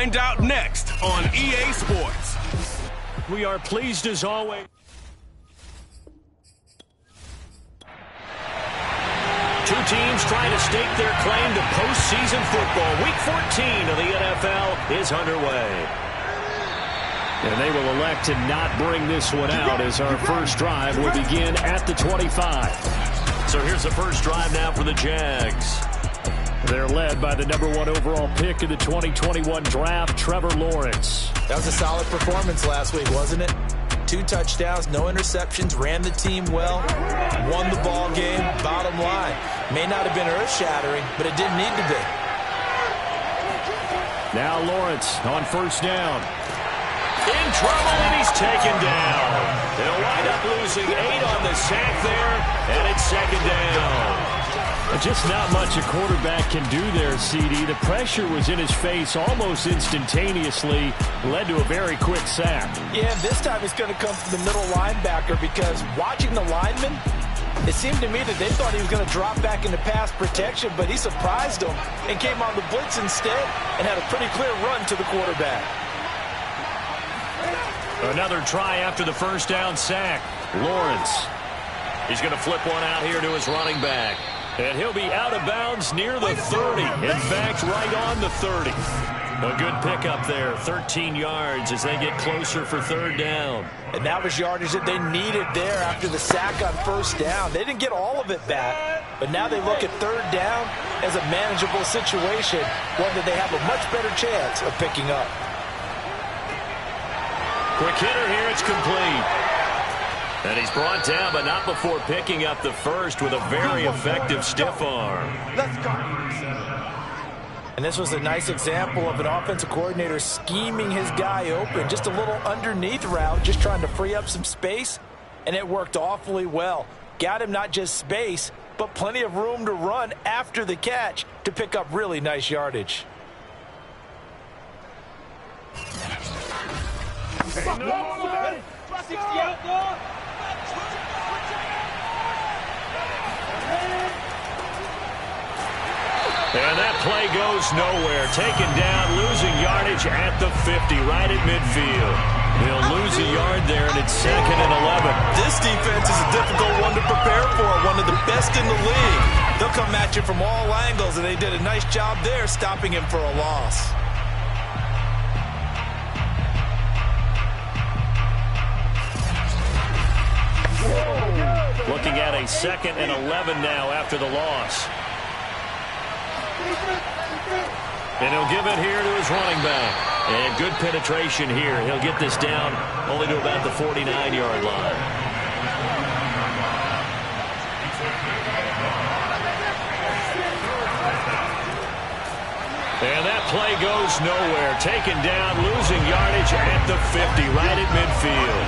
Find out next on EA Sports. We are pleased as always. Two teams trying to stake their claim to postseason football. Week 14 of the NFL is underway. And they will elect to not bring this one out as our first drive will begin at the 25. So here's the first drive now for the Jags. They're led by the #1 overall pick in the 2021 draft, Trevor Lawrence. That was a solid performance last week, wasn't it? 2 touchdowns, no interceptions, ran the team well, won the ball game. Bottom line, may not have been earth-shattering, but it didn't need to be. Now Lawrence on first down. In trouble, and he's taken down. They'll wind up losing 8 on the sack there, and it's second down. Just not much a quarterback can do there, CD. The pressure was in his face almost instantaneously, led to a very quick sack. Yeah, this time it's going to come from the middle linebacker because watching the lineman, it seemed to me that they thought he was going to drop back into pass protection, but he surprised them and came on the blitz instead and had a pretty clear run to the quarterback. Another try after the first down sack. Lawrence. He's going to flip one out here to his running back. And he'll be out of bounds near the 30. In fact, right on the 30. A good pickup there. 13 yards as they get closer for third down. And that was yardage that they needed there after the sack on first down. They didn't get all of it back, but now they look at third down as a manageable situation, one that they have a much better chance of picking up. Quick hitter here. It's complete. And he's brought down, but not before picking up the first with a very effective stiff arm. Let's go. And this was a nice example of an offensive coordinator scheming his guy open. Just a little underneath route, just trying to free up some space, and it worked awfully well. Got him not just space, but plenty of room to run after the catch to pick up really nice yardage. And that play goes nowhere. Taken down, losing yardage at the 50, right at midfield. He'll lose a yard there, and it's 2nd and 11. This defense is a difficult one to prepare for, one of the best in the league. They'll come at you from all angles, and they did a nice job there stopping him for a loss. Looking at a 2nd and 11 now after the loss. And he'll give it here to his running back. And good penetration here. He'll get this down only to about the 49-yard line. And that play goes nowhere. Taken down, losing yardage at the 50, right at midfield.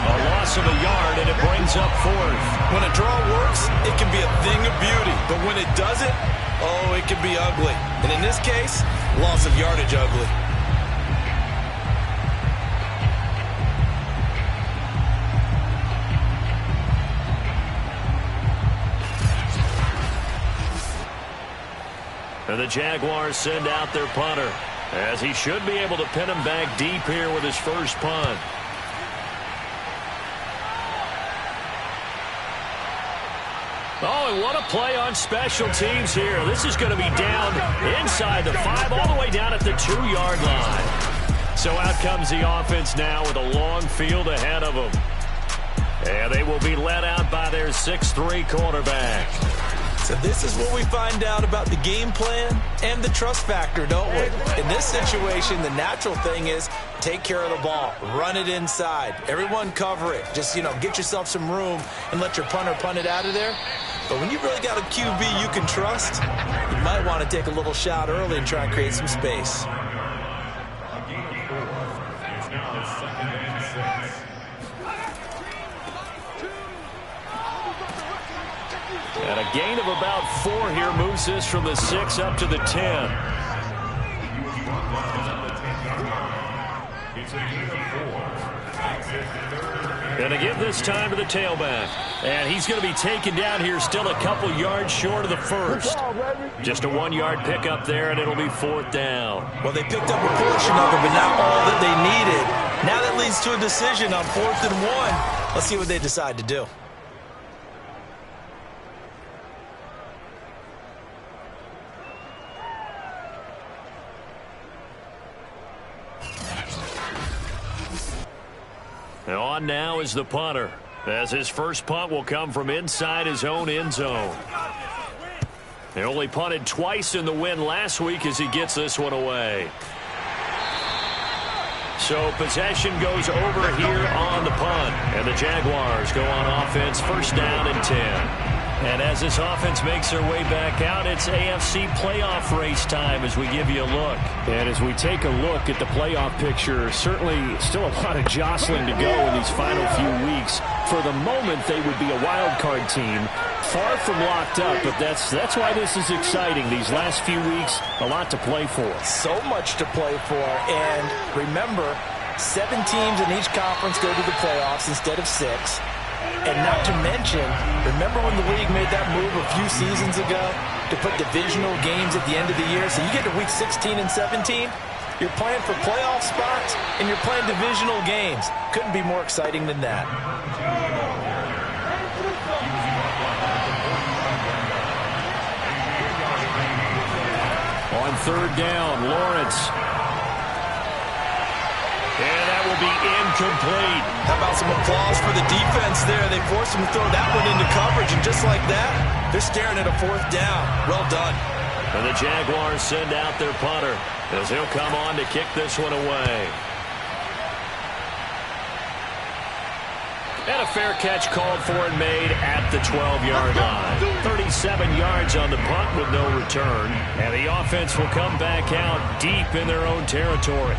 A loss of a yard, and it brings up 4th. When a draw works, it can be a thing of beauty. But when it doesn't, oh, it can be ugly. And in this case, loss of yardage ugly. And the Jaguars send out their punter, as he should be able to pin him back deep here with his first punt. Oh, and what a play on special teams here. This is going to be down inside the 5, all the way down at the 2-yard line. So out comes the offense now with a long field ahead of them. And they will be led out by their 6'3" quarterback. So this is what we find out about the game plan and the trust factor, don't we? In this situation, the natural thing is take care of the ball, run it inside, everyone cover it. Just, get yourself some room and let your punter punt it out of there. But when you really got a QB you can trust, you might want to take a little shot early and try and create some space. And a gain of about 4 here moves this from the 6 up to the 10. Going to give this time to the tailback. And he's going to be taken down here still a couple yards short of the first. Just a 1-yard pickup there, and it'll be 4th down. Well, they picked up a portion of it, but not all that they needed. Now that leads to a decision on 4th and 1. Let's see what they decide to do. And on now is the punter, as his first punt will come from inside his own end zone. They only punted twice in the win last week as he gets this one away. So possession goes over here on the punt, and the Jaguars go on offense, 1st down and 10. And as this offense makes their way back out, it's AFC playoff race time as we give you a look. And as we take a look at the playoff picture, certainly still a lot of jostling to go in these final few weeks. For the moment, they would be a wild card team, far from locked up, but that's why this is exciting. These last few weeks, a lot to play for. So much to play for, and remember, 7 teams in each conference go to the playoffs instead of 6. And not to mention, remember when the league made that move a few seasons ago to put divisional games at the end of the year? So you get to week 16 and 17, you're playing for playoff spots, and you're playing divisional games. Couldn't be more exciting than that. On 3rd down, Lawrence. And that will be incomplete. How about some applause for the defense there? They forced him to throw that one into coverage, and just like that, they're staring at a 4th down. Well done. And the Jaguars send out their punter as he'll come on to kick this one away. And a fair catch called for and made at the 12-yard line. 37 yards on the punt with no return. And the offense will come back out deep in their own territory.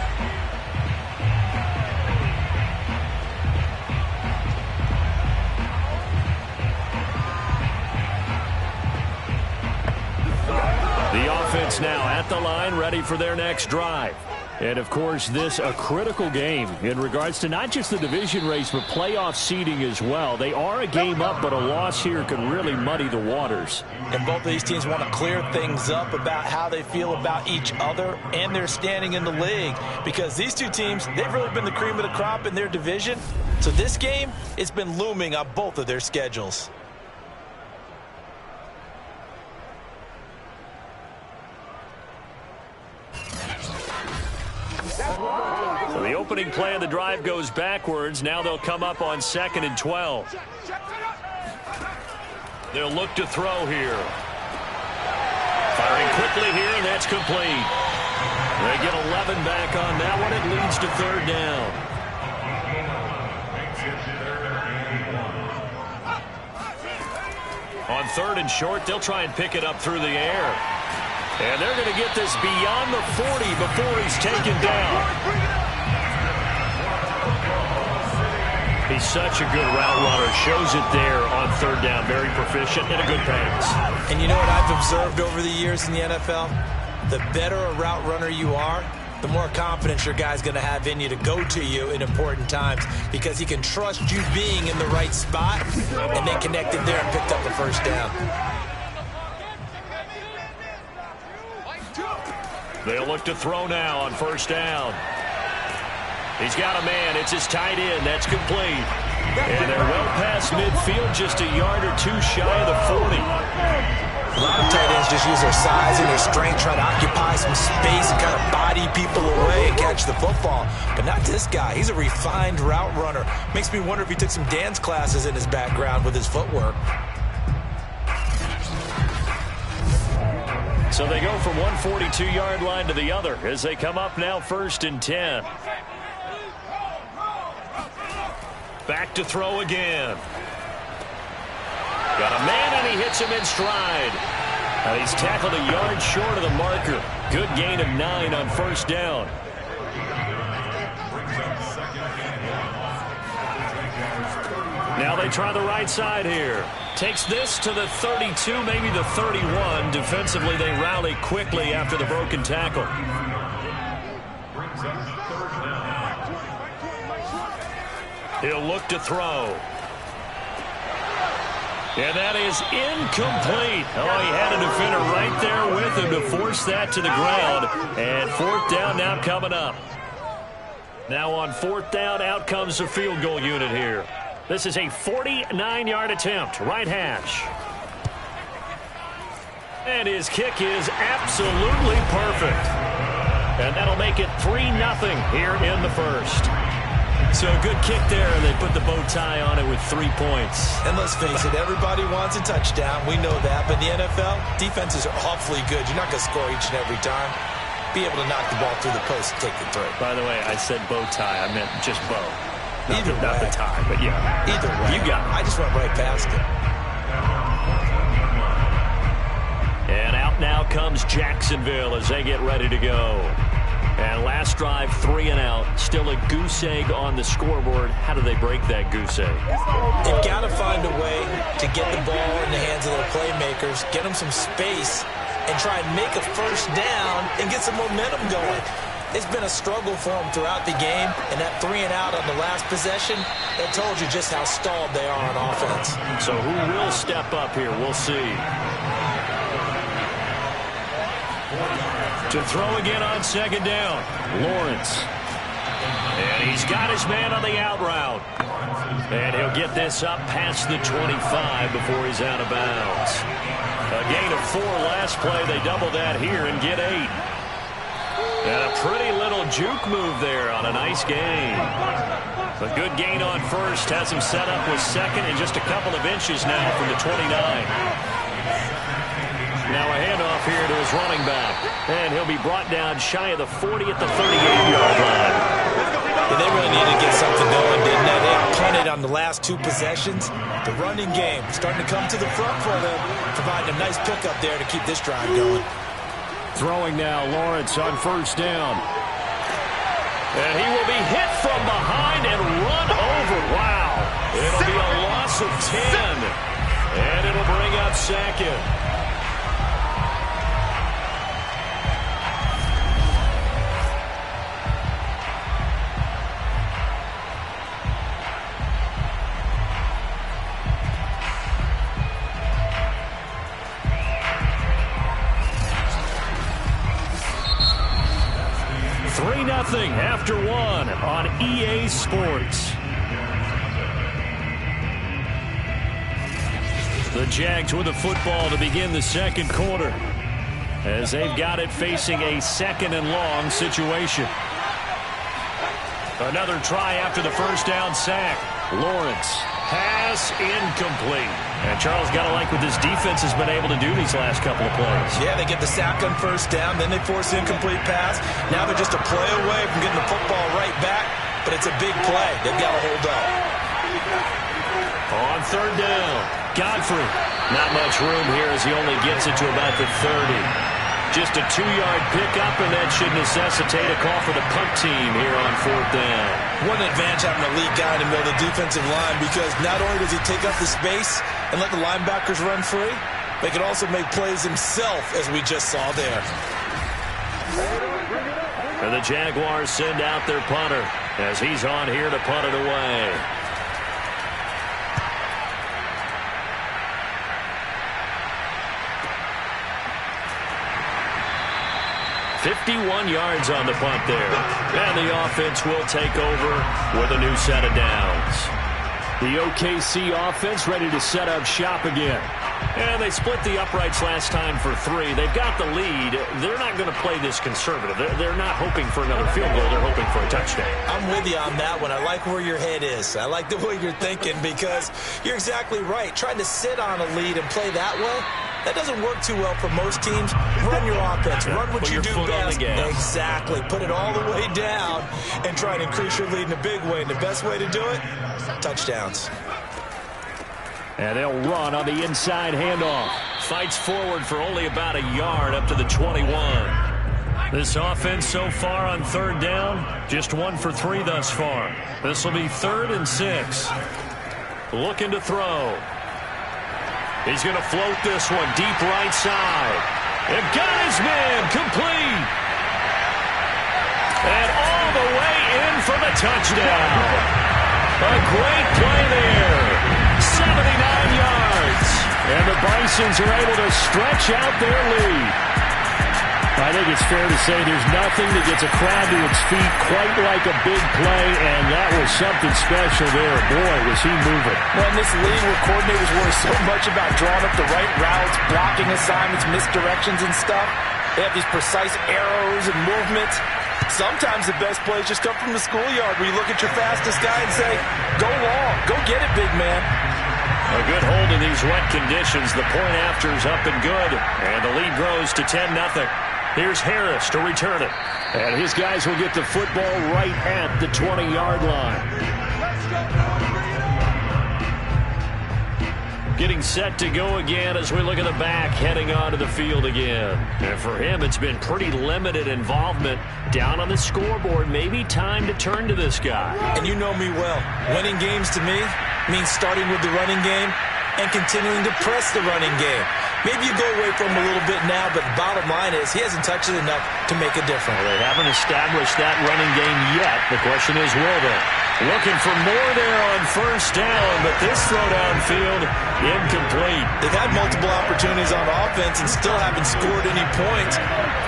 The offense now at the line, ready for their next drive. And, of course, this a critical game in regards to not just the division race, but playoff seeding as well. They are a game up, but a loss here could really muddy the waters. And both of these teams want to clear things up about how they feel about each other and their standing in the league. Because these two teams, they've really been the cream of the crop in their division. So this game, it's been looming on both of their schedules. So the opening play of the drive goes backwards. Now they'll come up on 2nd and 12. They'll look to throw here. Firing quickly here, and that's complete. They get 11 back on that one. It leads to 3rd down. On 3rd and short, they'll try and pick it up through the air. And they're going to get this beyond the 40 before he's taken down. He's such a good route runner. Shows it there on 3rd down. Very proficient and a good pass. And you know what I've observed over the years in the NFL? The better a route runner you are, the more confidence your guy's going to have in you to go to you in important times, because he can trust you being in the right spot, and they connected there and picked up the 1st down. They'll look to throw now on 1st down. He's got a man. It's his tight end. That's complete. And they're well past midfield, just a yard or two shy of the 40. A lot of tight ends just use their size and their strength, try to occupy some space and kind of body people away and catch the football. But not this guy. He's a refined route runner. Makes me wonder if he took some dance classes in his background with his footwork. So they go from one 42-yard line to the other as they come up now 1st and 10. Back to throw again. Got a man, and he hits him in stride. And he's tackled a yard short of the marker. Good gain of 9 on 1st down. Now they try the right side here. Takes this to the 32, maybe the 31. Defensively, they rally quickly after the broken tackle. He'll look to throw. And that is incomplete. Oh, he had a defender right there with him to force that to the ground. And fourth down now coming up. Now on fourth down, out comes the field goal unit here. This is a 49-yard attempt, right hash. And his kick is absolutely perfect. And that'll make it 3-0 here in the first. So a good kick there, and they put the bow tie on it with 3 points. And let's face it, everybody wants a touchdown. We know that. But in the NFL, defenses are awfully good. You're not going to score each and every time. Be able to knock the ball through the post and take the throw. By the way, I said bow tie. I meant just bow. Not the tie, but yeah. Either way. You got it. I just went right past it. And out now comes Jacksonville as they get ready to go. And last drive, 3 and out. Still a goose egg on the scoreboard. How do they break that goose egg? They've got to find a way to get the ball in the hands of their playmakers, get them some space, and try and make a first down and get some momentum going. It's been a struggle for them throughout the game, and that 3 and out on the last possession, that told you just how stalled they are on offense. So who will step up here? We'll see. To throw again on second down, Lawrence. And he's got his man on the out route. And he'll get this up past the 25 before he's out of bounds. A gain of 4 last play. They double that here and get 8. And a pretty little juke move there on a nice gain. A good gain on first has him set up with second and just a couple of inches now from the 29. Now a handoff here to his running back. And he'll be brought down shy of the 40 at the 38-yard line. Yeah, they really needed to get something going, didn't they? They punted on the last 2 possessions. The running game starting to come to the front for them, providing a nice pickup there to keep this drive going. Throwing now, Lawrence on first down. And he will be hit from behind and run over. Wow. It'll be a loss of 10. And it'll bring up second. After 1 on EA Sports. The Jags with the football to begin the second quarter as they've got it facing a second and long situation. Another try after the first down sack. Lawrence. Pass incomplete. And Charles, got to like what this defense has been able to do these last couple of plays. Yeah, they get the sack on first down, then they force an incomplete pass. Now they're just a play away from getting the football right back, but it's a big play. They've got to hold up. On third down, Godfrey. Not much room here as he only gets it to about the 30. Just a 2-yard pickup, and that should necessitate a call for the punt team here on fourth down. What an advantage having a lead guy in the middle of the defensive line, because not only does he take up the space and let the linebackers run free, but he can also make plays himself, as we just saw there. And the Jaguars send out their punter as he's on here to punt it away. 51 yards on the punt there. And the offense will take over with a new set of downs. The OKC offense ready to set up shop again. And they split the uprights last time for 3. They've got the lead. They're not going to play this conservative. They're not hoping for another field goal. They're hoping for a touchdown. I'm with you on that one. I like where your head is. I like the way you're thinking, because you're exactly right. Trying to sit on a lead and play that way, that doesn't work too well for most teams. Run your offense. Run what you do best. Exactly. Put it all the way down and try and increase your lead in a big way. And the best way to do it, touchdowns. And they'll run on the inside handoff. Fights forward for only about a yard up to the 21. This offense so far on third down, just 1 for 3 thus far. This will be 3rd and 6. Looking to throw. He's going to float this one deep right side. And got his man complete. And all the way in for the touchdown. A great play there. 79 yards. And the Bisons are able to stretch out their lead. I think it's fair to say there's nothing that gets a crowd to its feet quite like a big play, and that was something special there. Boy, was he moving. Well, in this league where coordinators worry so much about drawing up the right routes, blocking assignments, misdirections and stuff, they have these precise arrows and movements. Sometimes the best plays just come from the schoolyard where you look at your fastest guy and say, go long, go get it, big man. A good hold in these wet conditions. The point after is up and good, and the lead grows to 10-0. Here's Harris to return it. And his guys will get the football right at the 20-yard line. Getting set to go again as we look at the back, heading onto the field again. And for him, it's been pretty limited involvement down on the scoreboard. Maybe time to turn to this guy. And you know me well. Winning games to me means starting with the running game and continuing to press the running game. Maybe you go away from him a little bit now, but the bottom line is he hasn't touched it enough to make a difference. Well, they haven't established that running game yet. The question is, will they? Looking for more there on first down, but this throw downfield, incomplete. They've had multiple opportunities on offense and still haven't scored any points.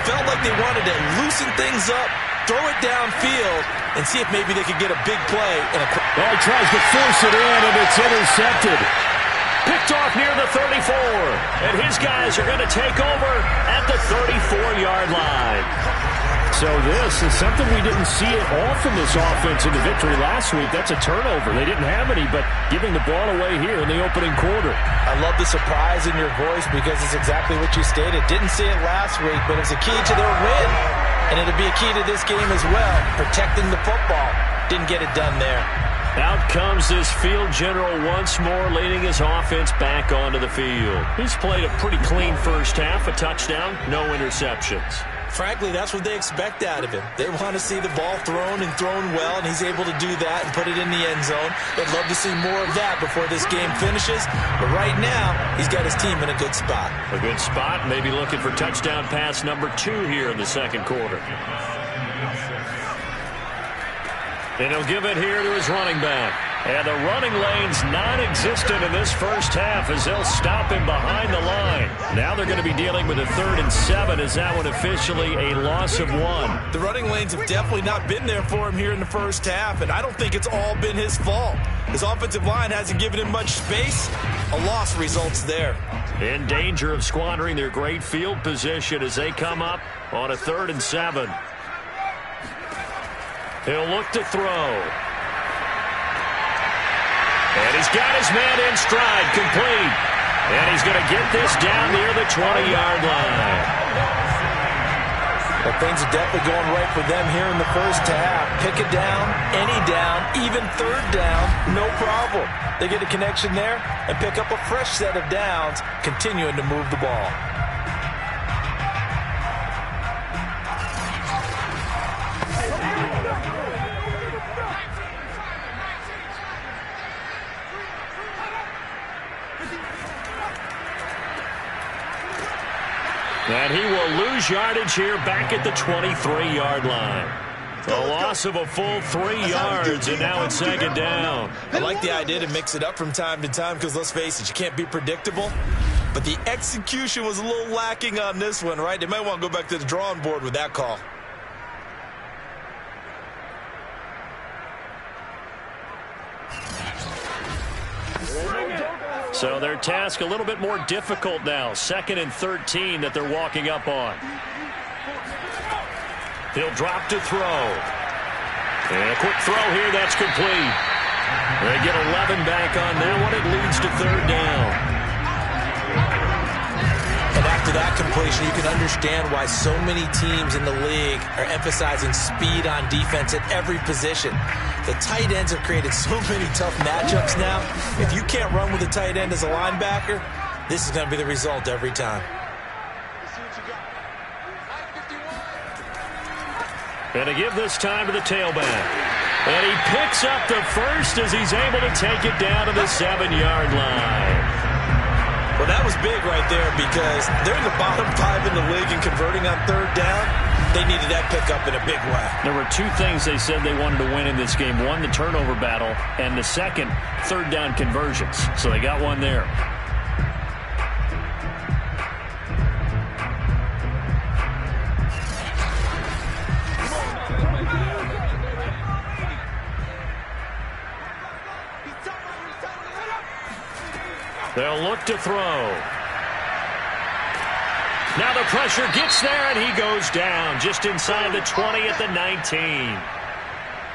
Felt like they wanted to loosen things up, throw it downfield, and see if maybe they could get a big play. Well, he tries to force it in, and it's intercepted. Picked off near the 34, and his guys are going to take over at the 34-yard line. So this is something we didn't see at all from this offense in the victory last week. That's a turnover. They didn't have any, but giving the ball away here in the opening quarter. I love the surprise in your voice because it's exactly what you stated. Didn't see it last week, but it's a key to their win. And it'll be a key to this game as well, protecting the football. Didn't get it done there. Out comes this field general once more, leading his offense back onto the field. He's played a pretty clean first half, a touchdown, no interceptions. Frankly, that's what they expect out of him. They want to see the ball thrown and thrown well, and he's able to do that and put it in the end zone. They'd love to see more of that before this game finishes. But right now, he's got his team in a good spot. A good spot, maybe looking for touchdown pass number 2 here in the second quarter. And he'll give it here to his running back. And the running lane's non-existent in this first half as they'll stop him behind the line. Now they're going to be dealing with a 3rd and 7. Is that one officially a loss of 1? The running lanes have definitely not been there for him here in the first half, and I don't think it's all been his fault. His offensive line hasn't given him much space. A loss results there. In danger of squandering their great field position as they come up on a 3rd and 7. He'll look to throw. And he's got his man in stride, complete. And he's going to get this down near the 20-yard line. Well, things are definitely going right for them here in the first half. Pick it down, any down, even 3rd down, no problem. They get a connection there and pick up a fresh set of downs, continuing to move the ball. And he will lose yardage here back at the 23-yard line. A loss of a full 3 yards, and now it's 2nd down. I like the idea to mix it up from time to time because, let's face it, you can't be predictable. But the execution was a little lacking on this one, right? They might want to go back to the drawing board with that call. So their task a little bit more difficult now. 2nd and 13 that they're walking up on. He'll drop to throw. And a quick throw here, that's complete. They get 11 back on that one. It leads to 3rd down. And after that completion, you can understand why so many teams in the league are emphasizing speed on defense at every position. The tight ends have created so many tough matchups now. If you can't run with a tight end as a linebacker, this is going to be the result every time. And to give this time to the tailback. And he picks up the first as he's able to take it down to the 7-yard line. Well, that was big right there because they're in the bottom 5 in the league in converting on 3rd down. They needed that pickup in a big way. There were two things they said they wanted to win in this game. One, the turnover battle, and the second, third down conversions. So they got one there. They'll look to throw. Now the pressure gets there, and he goes down just inside the 20 at the 19.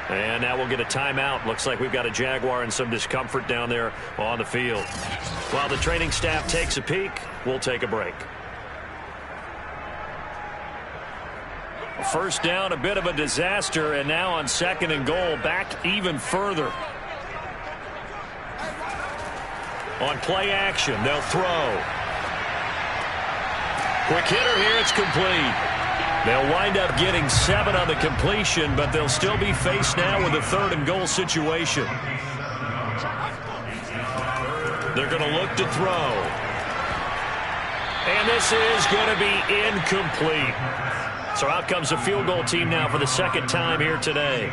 And now we'll get a timeout. Looks like we've got a Jaguar and some discomfort down there on the field. While the training staff takes a peek, we'll take a break. First down, a bit of a disaster, and now on second and goal, back even further. On play action, they'll throw. Quick hitter here, it's complete. They'll wind up getting 7 on the completion, but they'll still be faced now with a third and goal situation. They're going to look to throw. And this is going to be incomplete. So out comes the field goal team now for the second time here today.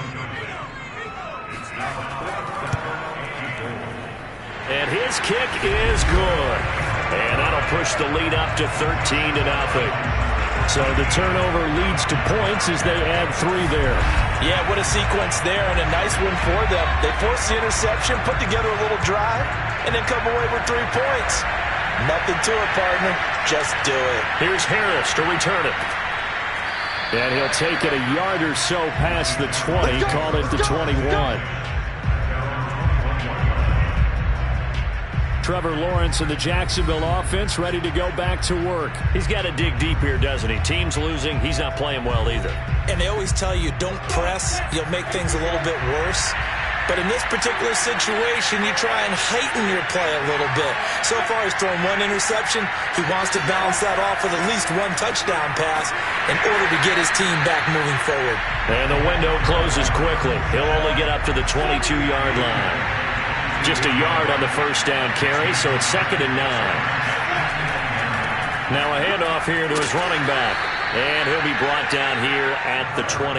And his kick is good. And that'll push the lead up to 13-0. So the turnover leads to points as they add 3 there. Yeah, what a sequence there, and a nice one for them. They forced the interception, put together a little drive, and then come away with 3 points. Nothing to it, partner. Just do it. Here's Harris to return it. And he'll take it a yard or so past the 20, call it the 21. Trevor Lawrence and the Jacksonville offense ready to go back to work. He's got to dig deep here, doesn't he? Team's losing. He's not playing well either. And they always tell you, don't press. You'll make things a little bit worse. But in this particular situation, you try and heighten your play a little bit. So far, he's thrown 1 interception. He wants to balance that off with at least 1 touchdown pass in order to get his team back moving forward. And the window closes quickly. He'll only get up to the 22-yard line. Just a yard on the first down carry, so it's 2nd and 9. Now a handoff here to his running back, and he'll be brought down here at the 28.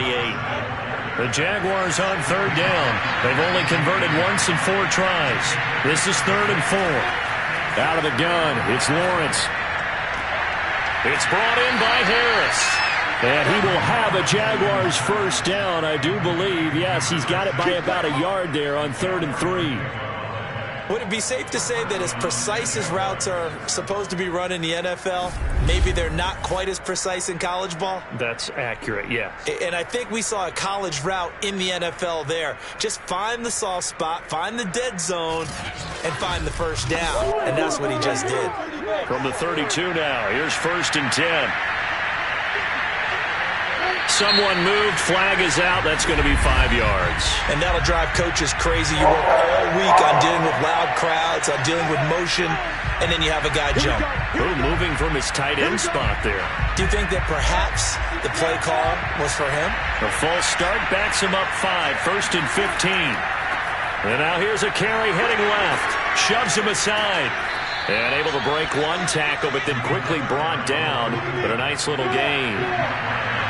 The Jaguars on 3rd down. They've only converted once in 4 tries. This is 3rd and 4. Out of the gun, it's Lawrence. It's brought in by Harris. And he will have a Jaguars first down, I do believe. Yes, he's got it by about a yard there on 3rd and 3. Would it be safe to say that as precise as routes are supposed to be run in the NFL, maybe they're not quite as precise in college ball? That's accurate, yeah. And I think we saw a college route in the NFL there. Just find the soft spot, find the dead zone, and find the first down. And that's what he just did. From the 32 now, here's 1st and 10. Someone moved, flag is out, that's going to be 5 yards. And that'll drive coaches crazy. You work all week on dealing with loud crowds, on dealing with motion, and then you have a guy jump. Ooh, moving from his tight end spot there. Do you think that perhaps the play call was for him? The false start backs him up 5, 1st and 15. And now here's a carry heading left, shoves him aside. And able to break 1 tackle, but then quickly brought down. But a nice little gain.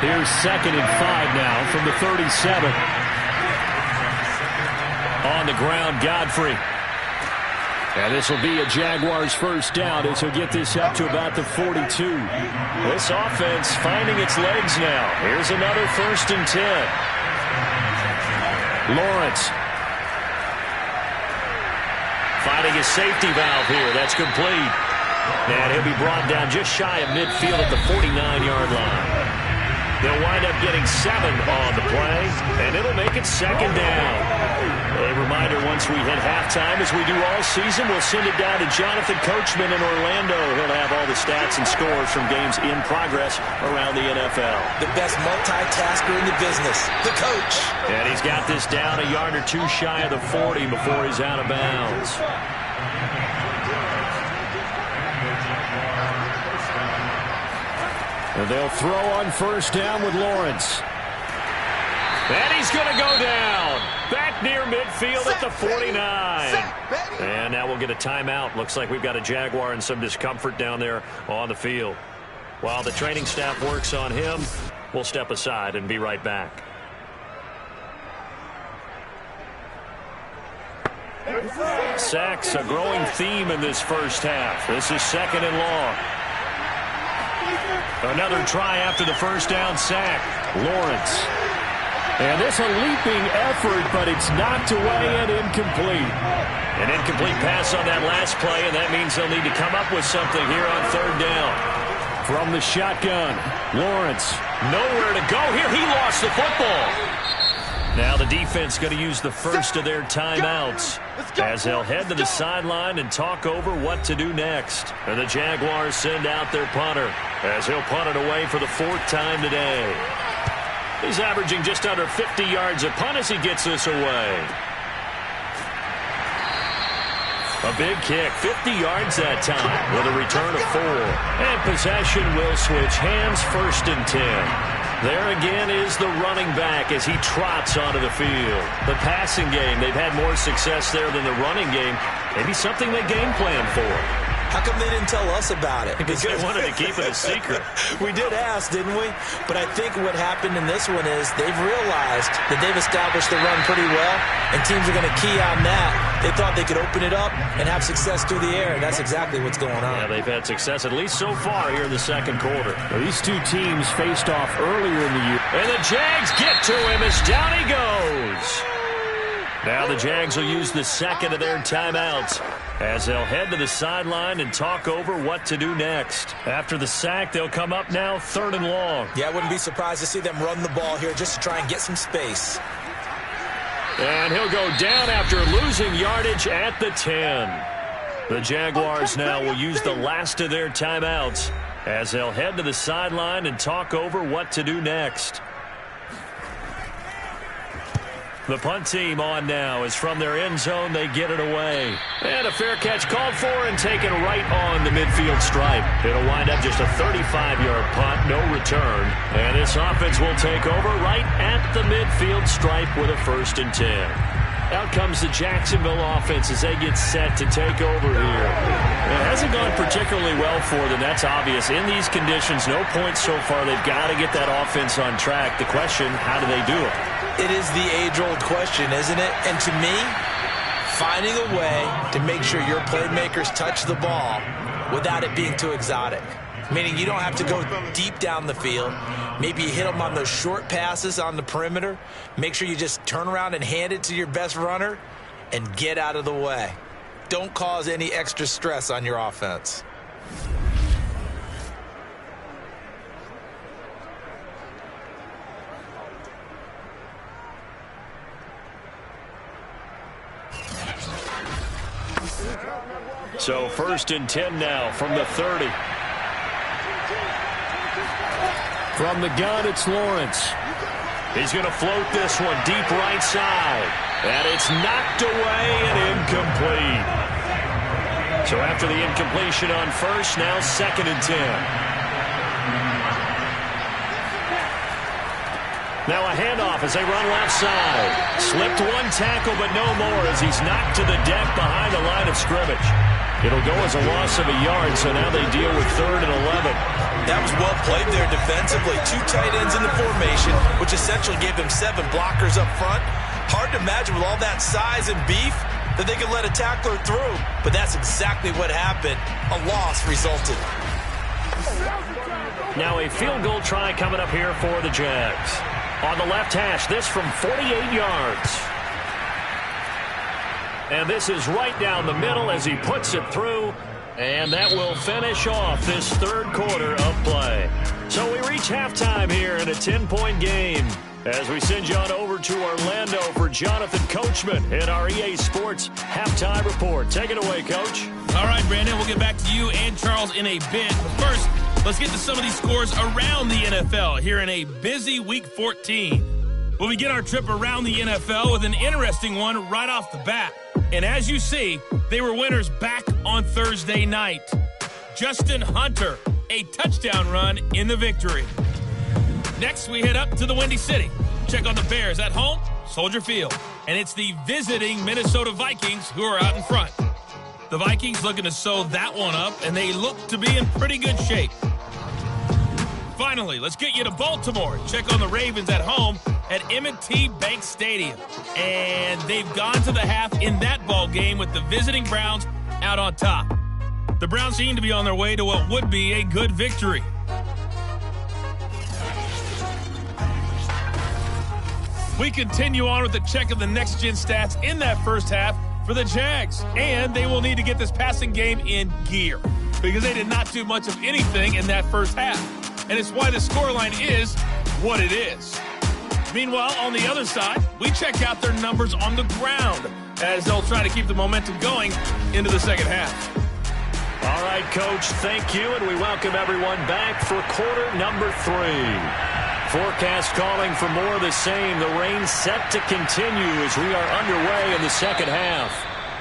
Here's 2nd and 5 now from the 37. On the ground, Godfrey. And this will be a Jaguars first down as he'll get this up to about the 42. This offense finding its legs now. Here's another 1st and 10. Lawrence. Finding his safety valve here. That's complete. And he'll be brought down just shy of midfield at the 49-yard line. They'll wind up getting 7 on the play, and it'll make it 2nd down. A reminder, once we hit halftime, as we do all season, we'll send it down to Jonathan Coachman in Orlando. He'll have all the stats and scores from games in progress around the NFL. The best multitasker in the business, the coach. And he's got this down a yard or 2 shy of the 40 before he's out of bounds. And they'll throw on first down with Lawrence. And he's going to go down. Back near midfield at the 49. And now we'll get a timeout. Looks like we've got a Jaguar and some discomfort down there on the field. While the training staff works on him, we'll step aside and be right back. Sacks, a growing theme in this first half. This is 2nd and long. Another try after the first down sack. Lawrence. And this a leaping effort, but it's knocked away and incomplete. An incomplete pass on that last play, and that means they'll need to come up with something here on 3rd down. From the shotgun, Lawrence. Nowhere to go here. He lost the football. Now the defense going to use the first of their timeouts as they'll head to the sideline and talk over what to do next. And the Jaguars send out their punter as he'll punt it away for the 4th time today. He's averaging just under 50 yards a punt as he gets this away. A big kick, 50 yards that time with a return of 4. And possession will switch hands, 1st and 10. There again is the running back as he trots onto the field. The passing game, they've had more success there than the running game. Maybe something they game plan for. How come they didn't tell us about it? Because they wanted to keep it a secret. We did ask, didn't we? But I think what happened in this one is they've realized that they've established the run pretty well, and teams are going to key on that. They thought they could open it up and have success through the air, and that's exactly what's going on. Yeah, they've had success at least so far here in the 2nd quarter. Well, these two teams faced off earlier in the year. And the Jags get to him as down he goes. Now the Jags will use the 2nd of their timeouts as they'll head to the sideline and talk over what to do next. After the sack, they'll come up now 3rd and long. Yeah, I wouldn't be surprised to see them run the ball here just to try and get some space. And he'll go down after losing yardage at the 10. The Jaguars now will use the last of their timeouts as they'll head to the sideline and talk over what to do next. The punt team on now as from their end zone they get it away. And a fair catch called for and taken right on the midfield stripe. It'll wind up just a 35-yard punt, no return. And this offense will take over right at the midfield stripe with a 1st and 10. Out comes the Jacksonville offense as they get set to take over here. It hasn't gone particularly well for them, that's obvious. In these conditions, no points so far. They've got to get that offense on track. The question, how do they do it? It is the age-old question, isn't it? And to me, finding a way to make sure your playmakers touch the ball without it being too exotic. Meaning you don't have to go deep down the field. Maybe you hit them on those short passes on the perimeter. Make sure you just turn around and hand it to your best runner and get out of the way. Don't cause any extra stress on your offense. So 1st and 10 now from the 30. From the gun, it's Lawrence. He's going to float this one deep right side. And it's knocked away and incomplete. So after the incompletion on 1st, now 2nd and 10. Now a handoff as they run left side. Slipped one tackle, but no more as he's knocked to the deck behind the line of scrimmage. It'll go as a loss of a yard, so now they deal with 3rd and 11. That was well played there defensively. 2 tight ends in the formation, which essentially gave them 7 blockers up front. Hard to imagine with all that size and beef that they could let a tackler through. But that's exactly what happened. A loss resulted. Now a field goal try coming up here for the Jags. On the left hash, this from 48 yards. And this is right down the middle as he puts it through. And that will finish off this 3rd quarter of play. So we reach halftime here in a 10-point game as we send you on over to Orlando for Jonathan Coachman in our EA Sports Halftime Report. Take it away, Coach. All right, Brandon, we'll get back to you and Charles in a bit. But first, let's get to some of these scores around the NFL here in a busy Week 14. We'll begin our trip around the NFL with an interesting one right off the bat. And as you see, they were winners back on Thursday night. Justin Hunter, a touchdown run in the victory. Next, we head up to the Windy City. Check on the Bears at home, Soldier Field. And it's the visiting Minnesota Vikings who are out in front. The Vikings looking to sew that one up, and they look to be in pretty good shape. Finally, let's get you to Baltimore. Check on the Ravens at home at M&T Bank Stadium. And they've gone to the half in that ball game with the visiting Browns out on top. The Browns seem to be on their way to what would be a good victory. We continue on with a check of the next-gen stats in that first half for the Jags. And they will need to get this passing game in gear because they did not do much of anything in that first half. And it's why the scoreline is what it is. Meanwhile, on the other side, we check out their numbers on the ground as they'll try to keep the momentum going into the second half. All right, Coach, thank you, and we welcome everyone back for quarter number 3. Forecast calling for more of the same. The rain set to continue as we are underway in the second half.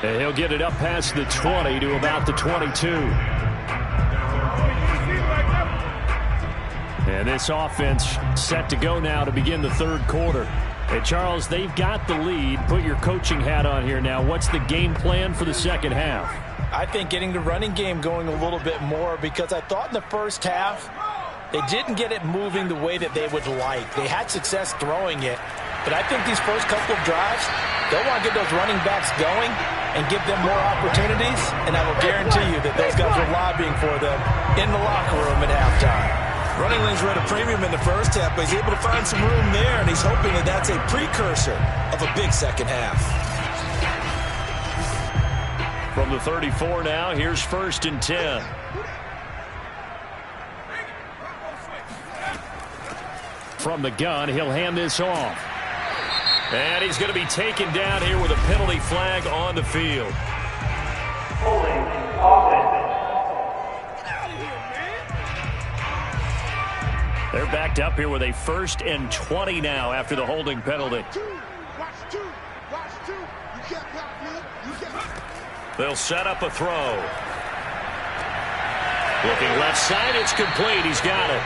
And he'll get it up past the 20 to about the 22. And this offense set to go now to begin the third quarter. Hey, Charles, they've got the lead. Put your coaching hat on here now. What's the game plan for the second half? I think getting the running game going a little bit more because I thought in the first half they didn't get it moving the way that they would like. They had success throwing it, but I think these first couple of drives, they'll want to get those running backs going and give them more opportunities, and I will guarantee you that those guys are lobbying for them in the locker room at halftime. Running lanes were at a premium in the first half, but he's able to find some room there, and he's hoping that that's a precursor of a big second half. From the 34 now, here's 1st and 10. From the gun, he'll hand this off. And he's going to be taken down here with a penalty flag on the field. Holding offense. They're backed up here with a 1st and 20 now after the holding penalty. They'll set up a throw. Looking left side, it's complete. He's got it.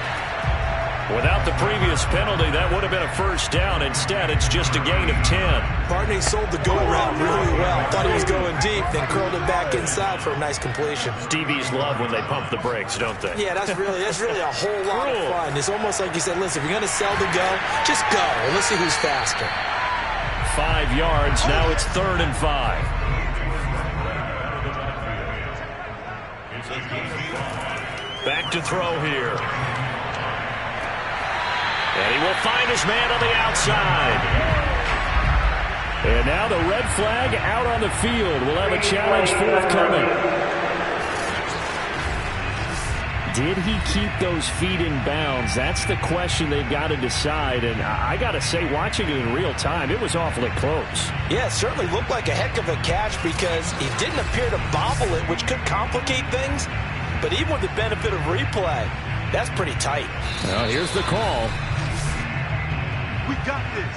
Without the previous penalty, that would have been a 1st down. Instead, it's just a gain of 10. Barney sold the go-around really well. Thought he was going deep, then curled it back inside for a nice completion. DBs love when they pump the brakes, don't they? Yeah, that's really a whole lot of fun. It's almost like you said, listen, if you're going to sell the go, just go. And let's see who's faster. 5 yards. Now it's 3rd and 5. Back to throw here. And he will find his man on the outside. And now the red flag out on the field. We'll have a challenge forthcoming. Did he keep those feet in bounds? That's the question they've got to decide. And I got to say, watching it in real time, it was awfully close. Yeah, it certainly looked like a heck of a catch because he didn't appear to bobble it, which could complicate things. But even with the benefit of replay, that's pretty tight. Well, here's the call. We got this.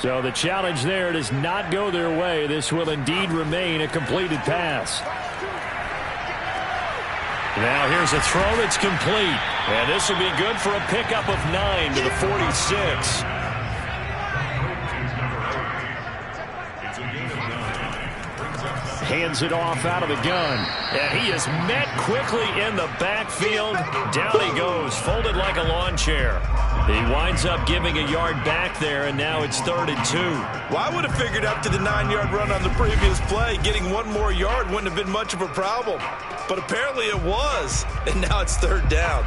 So the challenge there does not go their way. This will indeed remain a completed pass. Now here's a throw that's complete. And this will be good for a pickup of 9 to the 46. Hands it off out of the gun. And he is met quickly in the backfield. Down he goes, folded like a lawn chair. He winds up giving a yard back there, and now it's 3rd and 2. Well, I would have figured after the 9-yard run on the previous play, getting 1 more yard wouldn't have been much of a problem. But apparently it was, and now it's 3rd down.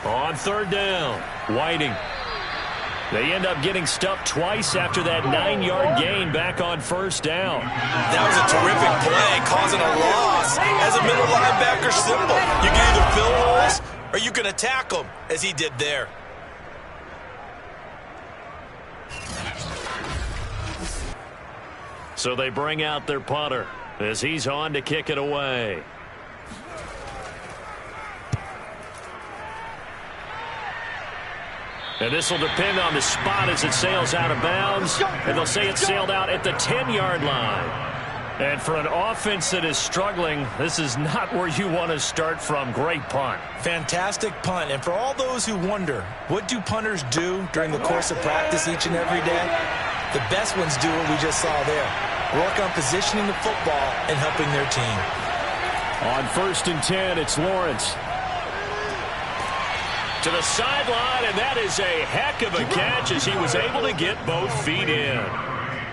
On 3rd down, Whiting. They end up getting stuffed twice after that 9-yard gain back on 1st down. That was a terrific play, causing a loss. As a middle linebacker, simple. You can either fill holes or you can attack them, as he did there. So they bring out their punter as he's on to kick it away. And this will depend on the spot as it sails out of bounds. And they'll say it sailed out at the 10-yard line. And for an offense that is struggling, this is not where you want to start from. Great punt. Fantastic punt. And for all those who wonder, what do punters do during the course of practice each and every day? The best ones do what we just saw there. Work on positioning the football and helping their team. On 1st and 10, it's Lawrence. To the sideline, and that is a heck of a catch as he was able to get both feet in.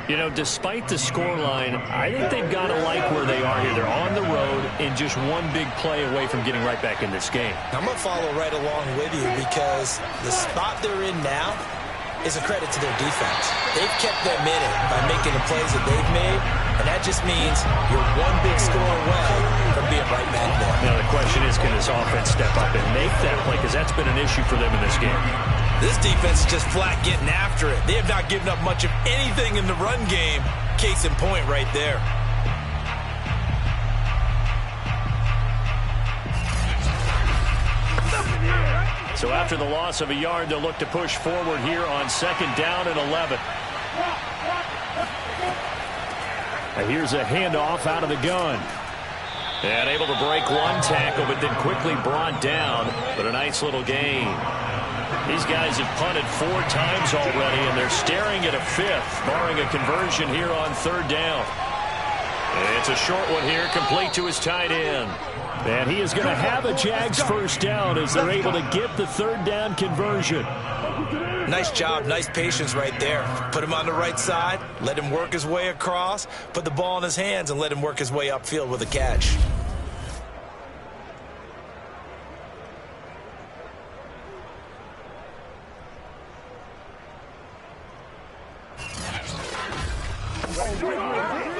You know, despite the scoreline, I think they've got to like where they are here. They're on the road and just one big play away from getting right back in this game. I'm going to follow right along with you because the spot they're in now is a credit to their defense. They've kept them in it by making the plays that they've made, and that just means you're one big score away from being right back there. Now the question is, can this offense step up and make that play? Because that's been an issue for them in this game. This defense is just flat getting after it. They have not given up much of anything in the run game. Case in point right there. So after the loss of a yard, they'll look to push forward here on 2nd down and 11. And here's a handoff out of the gun. And able to break one tackle, but then quickly brought down. But a nice little gain. These guys have punted 4 times already, and they're staring at a 5th, barring a conversion here on 3rd down. It's a short one here, complete to his tight end. And he is going to have a Jags 1st down as they're able to get the 3rd down conversion. Nice job, nice patience right there. Put him on the right side, let him work his way across, put the ball in his hands, and let him work his way upfield with a catch.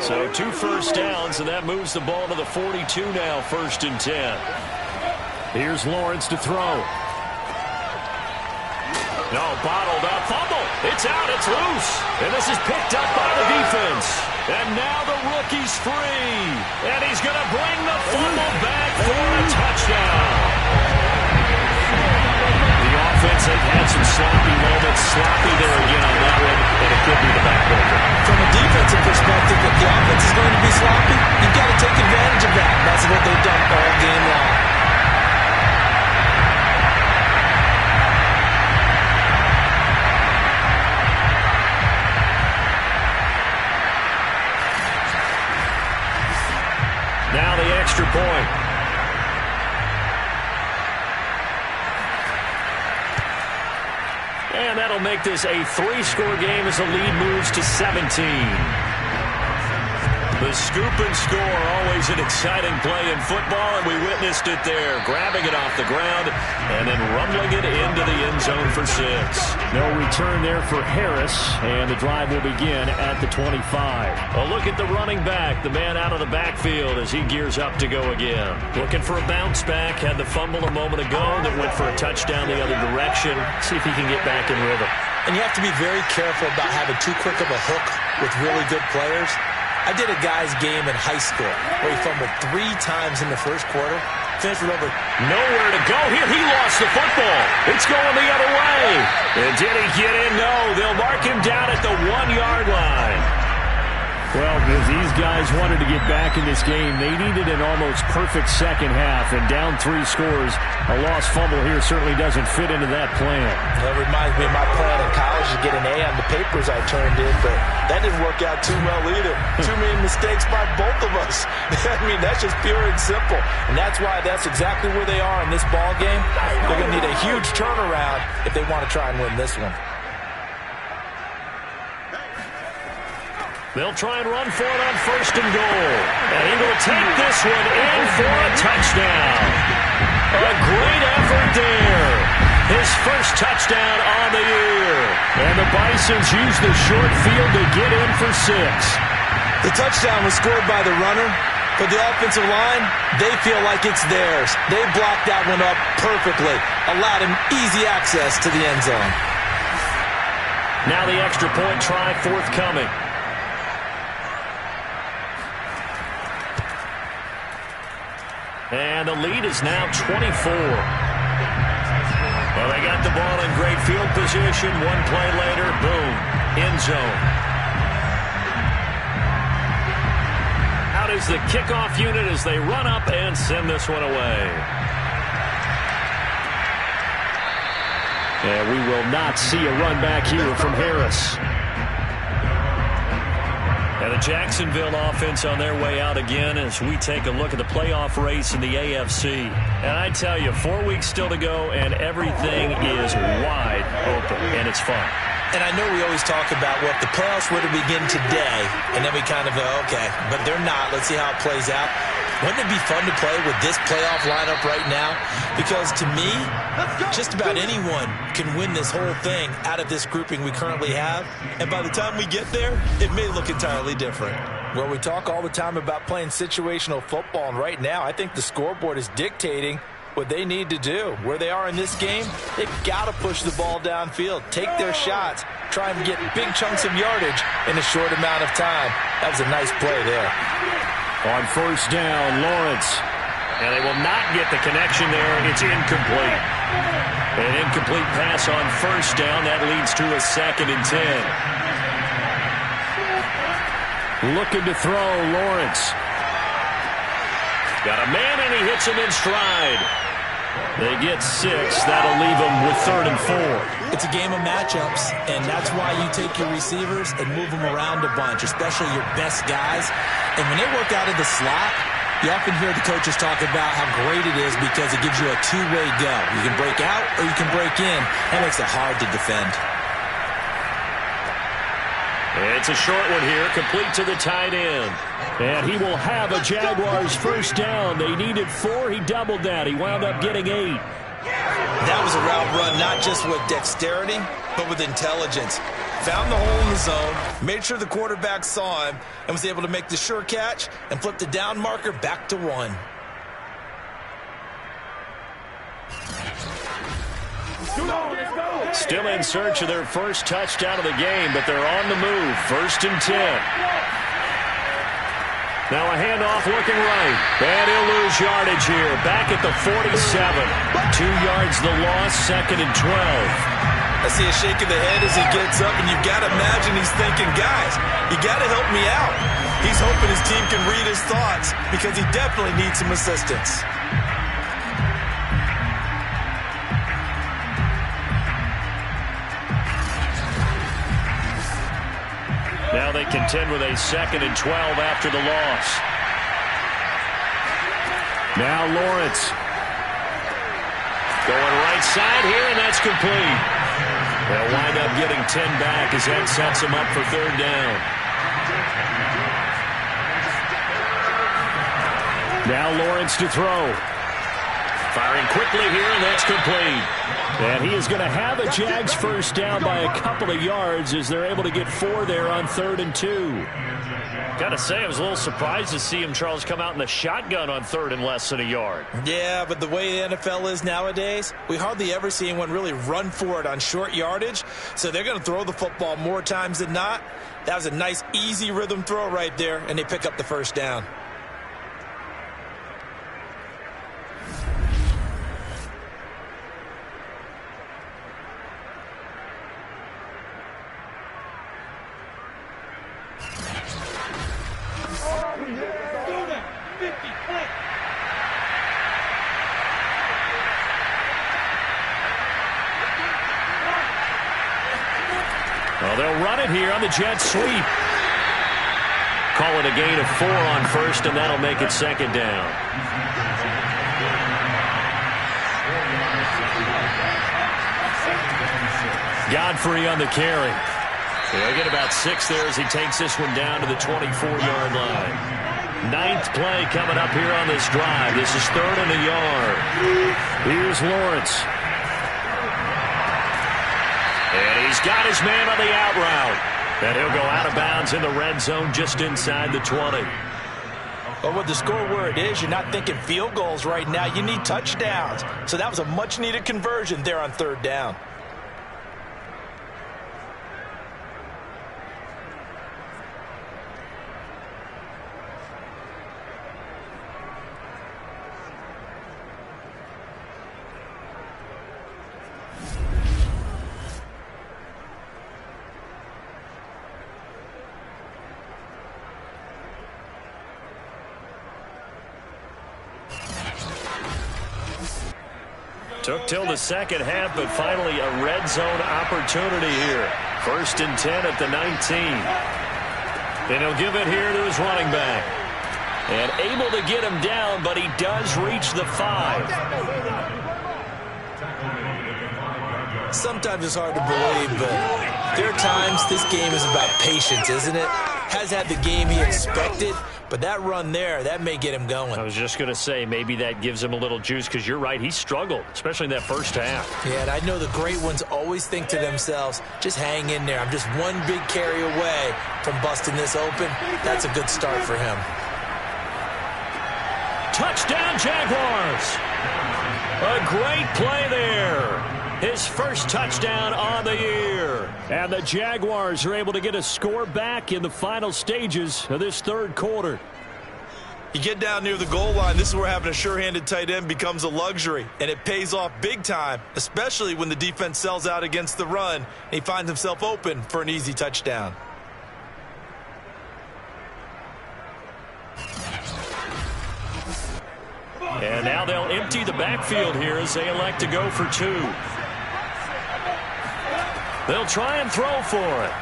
So 2 first downs, and that moves the ball to the 42 now, 1st and 10. Here's Lawrence to throw. No, bottled up, fumble. It's out, it's loose. And this is picked up by the defense. And now the rookie's free. And he's going to bring the fumble back for a touchdown. The offense has had some sloppy moments. Sloppy there again on that one, and it could be the backbreaker. From a defensive perspective, if the offense is going to be sloppy, you've got to take advantage of that. That's what they've done all game long. Now the extra point. And that'll make this a 3-score game as the lead moves to 17. The scoop and score, always an exciting play in football, and we witnessed it there, grabbing it off the ground and then rumbling it into the end zone for 6. No return there for Harris, and the drive will begin at the 25. A look at the running back, the man out of the backfield as he gears up to go again. Looking for a bounce back, had the fumble a moment ago that went for a touchdown the other direction. See if he can get back in rhythm. And you have to be very careful about having too quick of a hook with really good players. I did a guy's game in high school where he fumbled 3 times in the first quarter. Finished with over nowhere to go here. He lost the football. It's going the other way. And did he get in? No. They'll mark him down at the 1-yard line. Well, because these guys wanted to get back in this game, they needed an almost perfect second half, and down 3 scores. A lost fumble here certainly doesn't fit into that plan. That reminds me of my plan in college to get an A on the papers I turned in, but that didn't work out too well either. Too many mistakes by both of us. I mean, that's just pure and simple. And that's why that's exactly where they are in this ball game. They're going to need a huge turnaround if they want to try and win this one. They'll try and run for it on 1st and goal. And he will take this one in for a touchdown. A great effort there. His first touchdown on the year. And the Bisons use the short field to get in for 6. The touchdown was scored by the runner. For the offensive line, they feel like it's theirs. They blocked that one up perfectly. Allowed him easy access to the end zone. Now the extra point try forthcoming. And the lead is now 24. Well, they got the ball in great field position. One play later, boom, end zone. Out is the kickoff unit as they run up and send this one away. And we will not see a run back here from Harris. And the Jacksonville offense on their way out again as we take a look at the playoff race in the AFC. And I tell you, 4 weeks still to go, and everything is wide open, and it's fun. And I know we always talk about, well, if the playoffs were to begin today, and then we kind of go, okay, but they're not. Let's see how it plays out. Wouldn't it be fun to play with this playoff lineup right now? Because to me, just about anyone can win this whole thing out of this grouping we currently have. And by the time we get there, it may look entirely different. Well, we talk all the time about playing situational football, and right now I think the scoreboard is dictating what they need to do. Where they are in this game, they've got to push the ball downfield, take their shots, try and get big chunks of yardage in a short amount of time. That was a nice play there. On first down, Lawrence. And they will not get the connection there. It's incomplete. An incomplete pass on first down. That leads to a 2nd and 10. Looking to throw, Lawrence. Got a man, and he hits him in stride. They get 6. That'll leave them with 3rd and 4. It's a game of matchups, and that's why you take your receivers and move them around a bunch, especially your best guys. And when they work out of the slot, you often hear the coaches talk about how great it is because it gives you a two-way go. You can break out or you can break in. That makes it hard to defend. It's a short one here, complete to the tight end. And he will have a Jaguars first down. They needed 4. He doubled that. He wound up getting 8. That was a route run, not just with dexterity, but with intelligence. Found the hole in the zone, made sure the quarterback saw him, and was able to make the sure catch and flip the down marker back to 1. Still in search of their first touchdown of the game, but they're on the move. 1st and 10. Now a handoff looking right. And he'll lose yardage here. Back at the 47. 2 yards the loss, 2nd and 12. I see a shake of the head as he gets up, and you've got to imagine he's thinking, guys, you got to help me out. He's hoping his team can read his thoughts because he definitely needs some assistance. Now they contend with a 2nd and 12 after the loss. Now Lawrence. Going right side here, and that's complete. They'll wind up getting 10 back as that sets them up for 3rd down. Now Lawrence to throw. Firing quickly here, and that's complete. And he is going to have a Jags first down by a couple of yards as they're able to get 4 there on 3rd and 2. Got to say, I was a little surprised to see him, Charles, come out in the shotgun on 3rd and less than a yard. Yeah, but the way the NFL is nowadays, we hardly ever see anyone really run for it on short yardage. So they're going to throw the football more times than not. That was a nice, easy rhythm throw right there, and they pick up the first down. Well, they'll run it here on the jet sweep. Call it a gain of 4 on 1st, and that'll make it 2nd down. Godfrey on the carry. They get about 6 there as he takes this one down to the 24-yard line. 9th play coming up here on this drive. This is 3rd and a yard. Here's Lawrence. And he's got his man on the out route. And he'll go out of bounds in the red zone just inside the 20. Well, with the score where it is, you're not thinking field goals right now. You need touchdowns. So that was a much-needed conversion there on 3rd down. Took till the second half, but finally a red zone opportunity here. 1st and 10 at the 19. And he'll give it here to his running back. And able to get him down, but he does reach the 5. Sometimes it's hard to believe, but there are times this game is about patience, isn't it? Has had the game he expected, but that run there, that may get him going. I was just going to say, maybe that gives him a little juice, because you're right, he struggled, especially in that first half. Yeah, and I know the great ones always think to themselves, just hang in there. I'm just one big carry away from busting this open. That's a good start for him. Touchdown, Jaguars! A great play there. His first touchdown on the year. And the Jaguars are able to get a score back in the final stages of this third quarter. You get down near the goal line, this is where having a sure-handed tight end becomes a luxury, and it pays off big time, especially when the defense sells out against the run, and he finds himself open for an easy touchdown. And now they'll empty the backfield here as they elect to go for 2. They'll try and throw for it.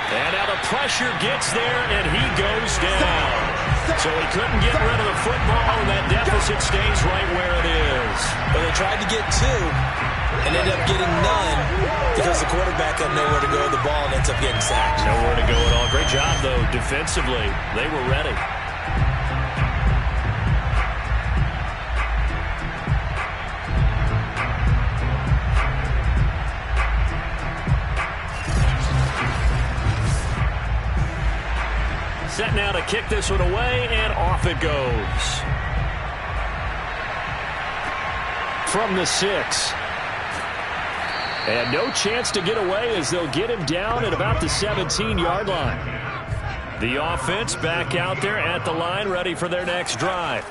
And now the pressure gets there, and he goes down. So he couldn't get rid of the football, and that deficit stays right where it is. But they tried to get 2 and ended up getting none because the quarterback had nowhere to go with the ball and ends up getting sacked. Nowhere to go at all. Great job, though, defensively. They were ready. Set now to kick this one away, and off it goes. From the 6. And no chance to get away as they'll get him down at about the 17-yard line. The offense back out there at the line, ready for their next drive.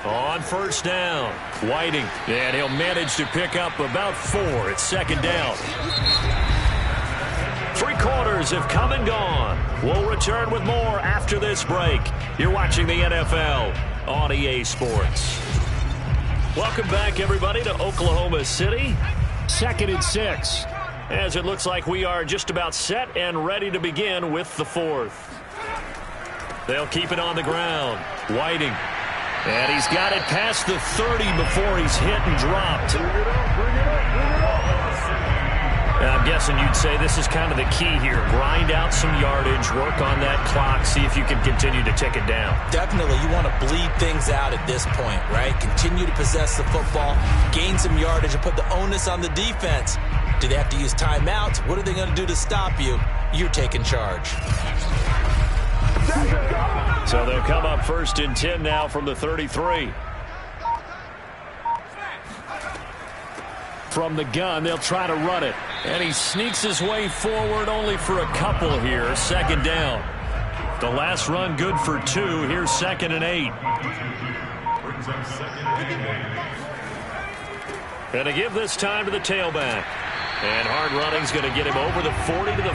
On first down, Whiting. And he'll manage to pick up about 4. It's second down. 3 quarters have come and gone. We'll return with more after this break. You're watching the NFL on EA Sports. Welcome back, everybody, to Oklahoma City. 2nd and 6. As it looks like we are just about set and ready to begin with the 4th. They'll keep it on the ground. Whiting. And he's got it past the 30 before he's hit and dropped. I'm guessing you'd say this is kind of the key here. Grind out some yardage, work on that clock, see if you can continue to tick it down. Definitely. You want to bleed things out at this point, right? Continue to possess the football, gain some yardage, and put the onus on the defense. Do they have to use timeouts? What are they going to do to stop you? You're taking charge. So they'll come up 1st and 10 now from the 33. From the gun, they'll try to run it. And he sneaks his way forward only for a couple here. 2nd down. The last run good for 2. Here's 2nd and 8. Going to give this time to the tailback. And hard running's going to get him over the 40 to the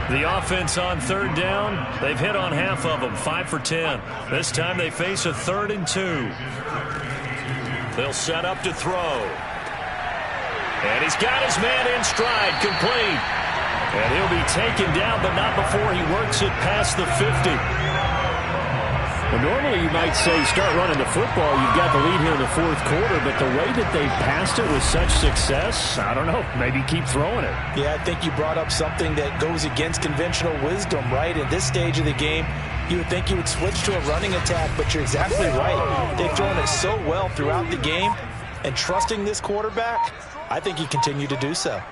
42. The offense on 3rd down, they've hit on half of them, 5 for 10. This time they face a 3rd and 2. They'll set up to throw. And he's got his man in stride, complete. And he'll be taken down, but not before he works it past the 50. Well, normally you might say start running the football. You've got the lead here in the 4th quarter, but the way that they passed it with such success, I don't know, maybe keep throwing it. Yeah, I think you brought up something that goes against conventional wisdom, right? At this stage of the game, you would think you would switch to a running attack, but you're exactly right. They've thrown it so well throughout the game, and trusting this quarterback, I think he continued to do so.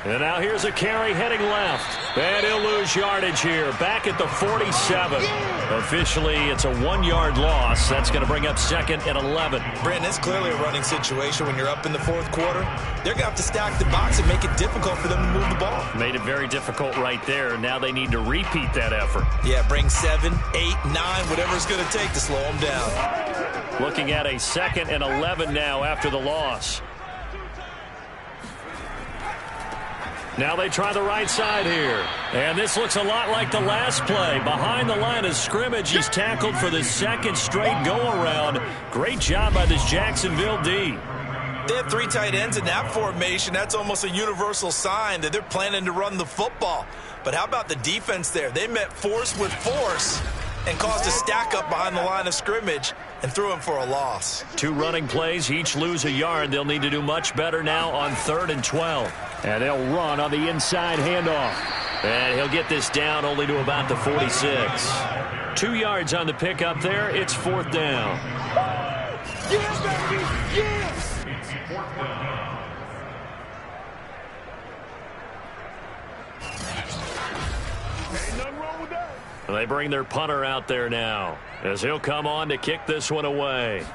And now here's a carry heading left. And he'll lose yardage here. Back at the 47. Officially, it's a 1-yard loss. That's going to bring up 2nd and 11. Brandon, it's clearly a running situation when you're up in the 4th quarter. They're going to have to stack the box and make it difficult for them to move the ball. Made it very difficult right there. Now they need to repeat that effort. Yeah, bring 7, 8, 9, whatever it's going to take to slow them down. Looking at a 2nd and 11 now after the loss. Now they try the right side here. And this looks a lot like the last play. Behind the line of scrimmage, he's tackled for the second straight go-around. Great job by this Jacksonville D. They have 3 tight ends in that formation. That's almost a universal sign that they're planning to run the football. But how about the defense there? They met force with force and caused a stack up behind the line of scrimmage and threw him for a loss. 2 running plays, each lose a yard. They'll need to do much better now on 3rd and 12. And they'll run on the inside handoff. And he'll get this down only to about the 46. 2 yards on the pickup there. It's 4th down. Yeah, baby, yeah. It's 4th down. Ain't nothing wrong with that. They bring their punter out there now as he'll come on to kick this one away.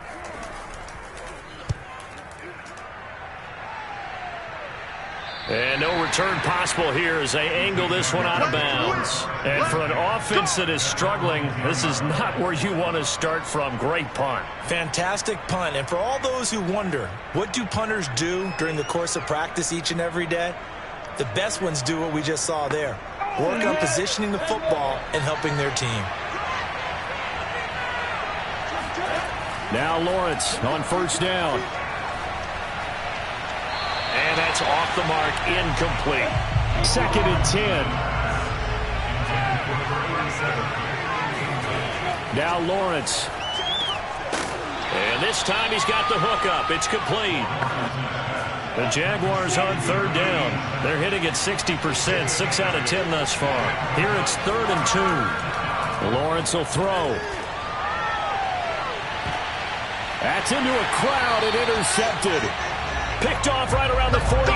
And no return possible here as they angle this one out of bounds. And for an offense that is struggling, this is not where you want to start from. Great punt. Fantastic punt. And for all those who wonder, what do punters do during the course of practice each and every day? The best ones do what we just saw there. Work on positioning the football and helping their team. Now Lawrence on 1st down. And that's off the mark, incomplete. 2nd and 10. Now Lawrence. And this time he's got the hook up. It's complete. The Jaguars on 3rd down. They're hitting at 60%, 6 out of 10 thus far. Here it's 3rd and 2. Lawrence will throw. That's into a crowd and intercepted. Picked off right around the 43.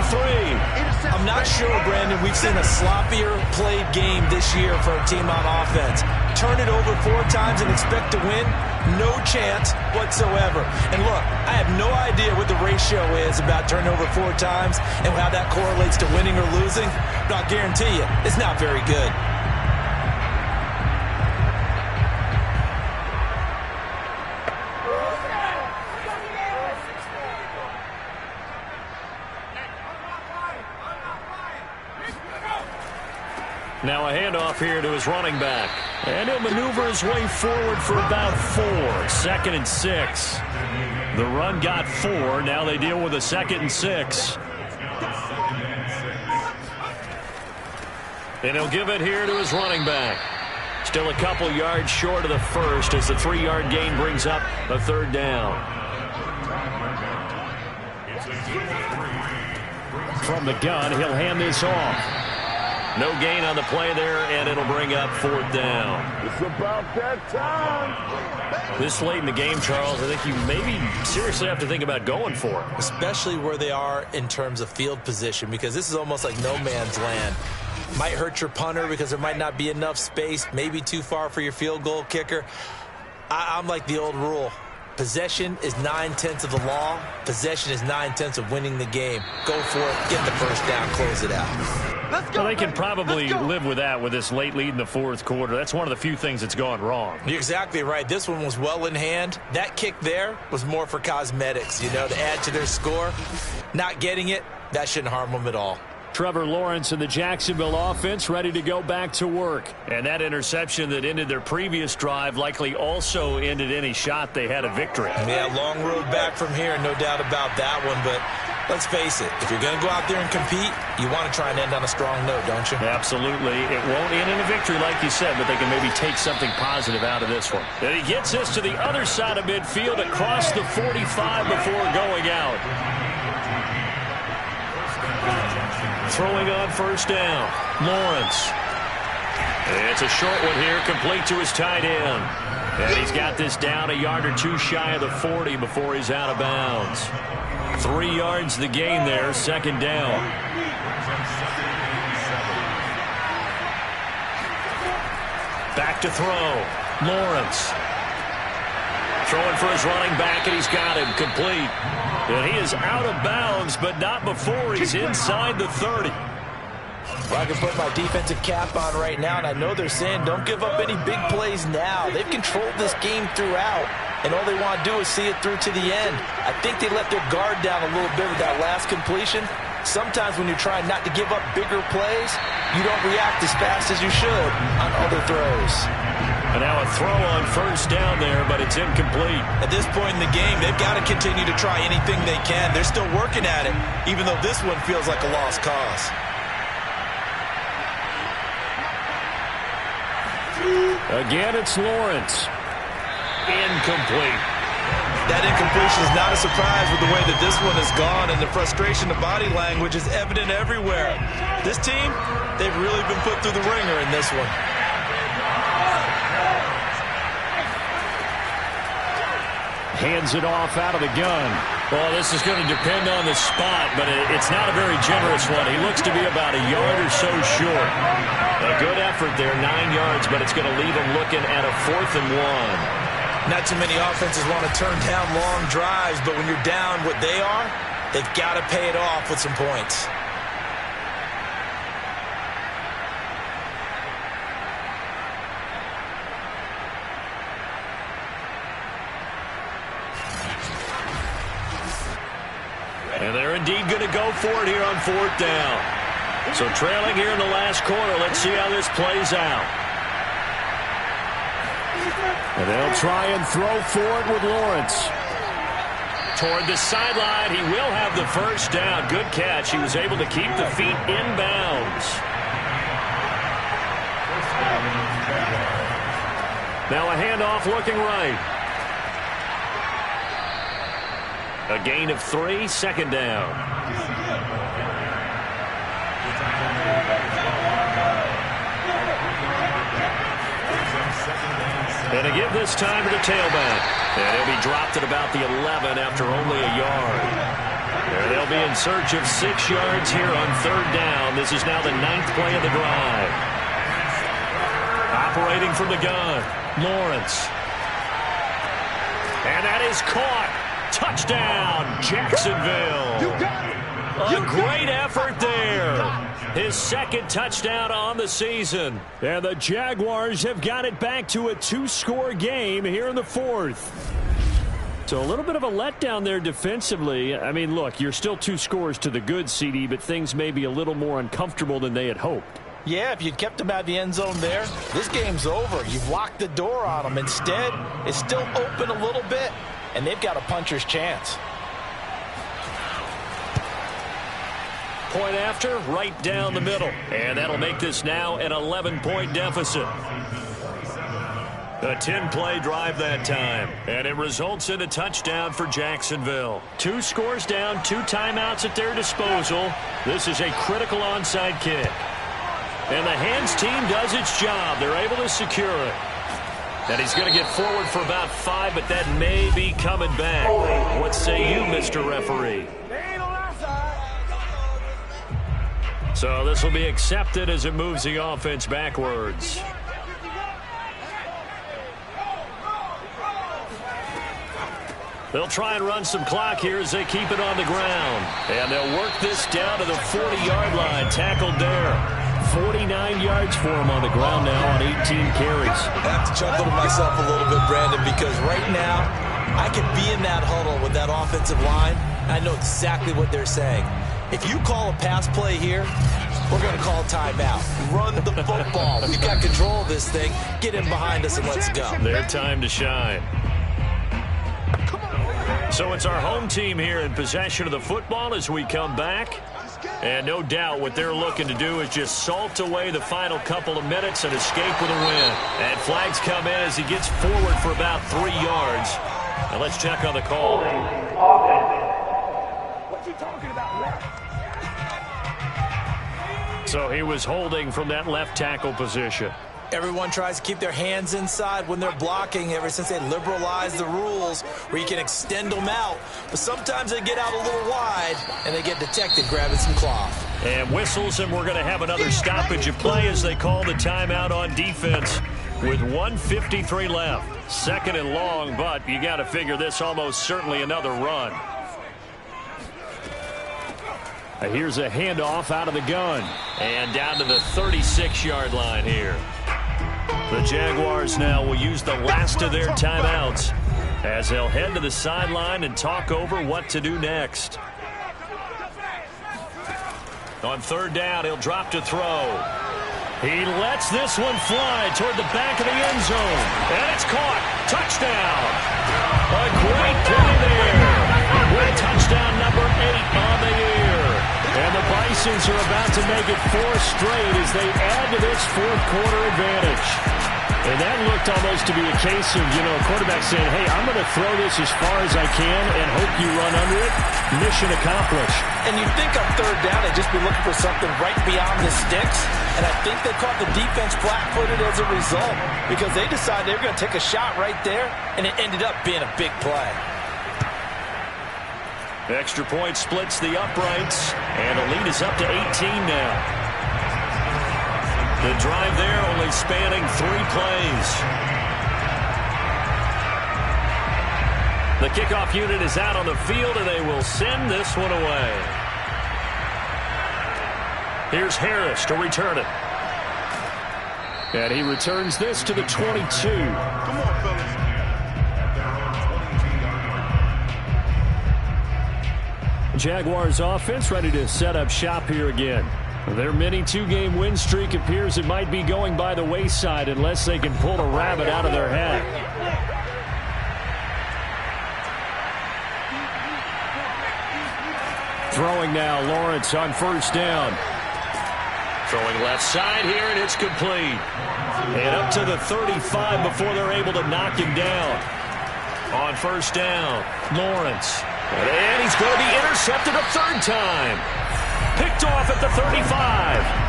I'm not sure, Brandon, we've seen a sloppier played game this year for a team on offense. Turn it over 4 times and expect to win? No chance whatsoever. And look, I have no idea what the ratio is about turning over 4 times and how that correlates to winning or losing, but I'll guarantee you, it's not very good. Now a handoff here to his running back. And he'll maneuver his way forward for about 4. 2nd and 6. The run got 4. Now they deal with a 2nd and 6. And he'll give it here to his running back. Still a couple yards short of the first as the 3-yard gain brings up a 3rd down. From the gun, he'll hand this off. No gain on the play there, and it'll bring up 4th down. It's about that time. This late in the game, Charles, I think you maybe seriously have to think about going for it. Especially where they are in terms of field position, because this is almost like no man's land. Might hurt your punter because there might not be enough space, maybe too far for your field goal kicker. I'm like the old rule. Possession is 9/10 of the law. Possession is 9/10 of winning the game. Go for it. Get the first down. Close it out. Let's go, well, they can baby. probably live with that with this late lead in the 4th quarter. That's one of the few things that's gone wrong. You're exactly right. This one was well in hand. That kick there was more for cosmetics, to add to their score. Not getting it, that shouldn't harm them at all. Trevor Lawrence and the Jacksonville offense ready to go back to work. And that interception that ended their previous drive likely also ended any shot they had a victory. Yeah, long road back from here, no doubt about that one. But let's face it, if you're going to go out there and compete, you want to try and end on a strong note, don't you? Absolutely. It won't end in a victory like you said, but they can maybe take something positive out of this one. And he gets this to the other side of midfield across the 45 before going out. Throwing on 1st down. Lawrence. It's a short one here, complete to his tight end. And he's got this down a yard or 2 shy of the 40 before he's out of bounds. 3 yards the gain there, 2nd down. Back to throw. Lawrence. Throwing for his running back, and he's got him complete. And he is out of bounds, but not before he's inside the 30. Well, I can put my defensive cap on right now, and I know they're saying don't give up any big plays now. They've controlled this game throughout, and all they want to do is see it through to the end. I think they let their guard down a little bit with that last completion, Sometimes when you're trying not to give up bigger plays, you don't react as fast as you should on other throws. And now a throw on first down there, but it's incomplete. At this point in the game, they've got to continue to try anything they can. They're still working at it, even though this one feels like a lost cause. Again, it's Lawrence. Incomplete. That incompletion is not a surprise with the way that this one has gone, and the frustration of body language is evident everywhere. This team, they've really been put through the ringer in this one. Hands it off out of the gun. Well, this is going to depend on the spot, but it's not a very generous one. He looks to be about a yard or so short. A good effort there, 9 yards, but it's going to leave him looking at a 4th and 1. Not too many offenses want to turn down long drives, but when you're down what they are, they've got to pay it off with some points. And they're indeed going to go for it here on 4th down. So trailing here in the last quarter, let's see how this plays out. And they'll try and throw for it with Lawrence. Toward the sideline, he will have the first down. Good catch. He was able to keep the feet in bounds. Now a handoff looking right. A gain of 3, 2nd down. And a give this time to the tailback. And he'll be dropped at about the 11 after only a yard. And they'll be in search of 6 yards here on 3rd down. This is now the 9th play of the drive. Operating from the gun, Lawrence. And that is caught. Touchdown, Jacksonville. You got it. A great effort there. His 2nd touchdown on the season. And the Jaguars have got it back to a 2-score game here in the 4th. So a little bit of a letdown there defensively. I mean, look, you're still 2 scores to the good, CD, but things may be a little more uncomfortable than they had hoped. Yeah, if you'd kept him out of the end zone there, this game's over. You've locked the door on him. Instead, it's still open a little bit, and they've got a puncher's chance. Point after, right down the middle. And that'll make this now an 11-point deficit. A 10-play drive that time. And it results in a touchdown for Jacksonville. 2 scores down, 2 timeouts at their disposal. This is a critical onside kick. And the hands team does its job. They're able to secure it. And he's going to get forward for about 5, but that may be coming back. What say you, Mr. Referee? So this will be accepted as it moves the offense backwards. They'll try and run some clock here as they keep it on the ground. And they'll work this down to the 40-yard line. Tackled there. 49 yards for him on the ground now on 18 carries. I have to chuckle to myself a little bit, Brandon, because right now I could be in that huddle with that offensive line. I know exactly what they're saying. If you call a pass play here, we're going to call timeout. Run the football. We've got control of this thing. Get in behind us and let's go. Their time to shine. So it's our home team here in possession of the football as we come back. And no doubt what they're looking to do is just salt away the final couple of minutes and escape with a win. And flags come in as he gets forward for about 3 yards. And let's check on the call. What you talking about, left? So he was holding from that left tackle position. Everyone tries to keep their hands inside when they're blocking ever since they liberalized the rules where you can extend them out. But sometimes they get out a little wide and they get detected grabbing some cloth. And whistles, and we're going to have another stoppage of play as they call the timeout on defense with 1:53 left. 2nd and long, but you got to figure this almost certainly another run. Here's a handoff out of the gun and down to the 36-yard line here. The Jaguars now will use the last of their timeouts as they'll head to the sideline and talk over what to do next. On third down, he'll drop to throw. He lets this one fly toward the back of the end zone. And it's caught. Touchdown. A great play there. With touchdown number 8 on the year. And the Bisons are about to make it 4 straight as they add to this fourth quarter advantage. And that looked almost to be a case of, a quarterback saying, hey, I'm going to throw this as far as I can and hope you run under it. Mission accomplished. And you'd think on third down they'd just be looking for something right beyond the sticks. And I think they caught the defense flat-footed as a result because they decided they were going to take a shot right there, and it ended up being a big play. Extra point splits the uprights, and the lead is up to 18 now. The drive there only spanning 3 plays. The kickoff unit is out on the field, and they will send this one away. Here's Harris to return it. And he returns this to the 22. Come on, fellas. Jaguars offense ready to set up shop here again. Their mini 2-game win streak appears it might be going by the wayside unless they can pull a rabbit out of their hat. Throwing now, Lawrence on first down. Throwing left side here, and it's complete. And up to the 35 before they're able to knock him down. On first down, Lawrence. And he's going to be intercepted a third time. Picked off at the 35.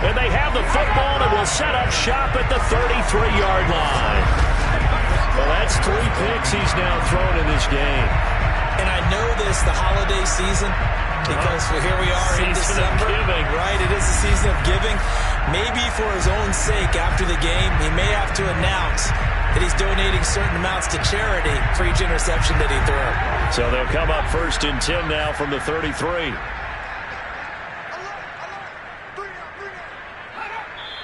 And they have the football and will set up shop at the 33-yard line. Well, that's 3 picks he's now thrown in this game. And I know this, the holiday season, because here we are in December. Right, it is the season of giving. Maybe for his own sake after the game, he may have to announce that he's donating certain amounts to charity for each interception that he threw. So they'll come up first and 10 now from the 33.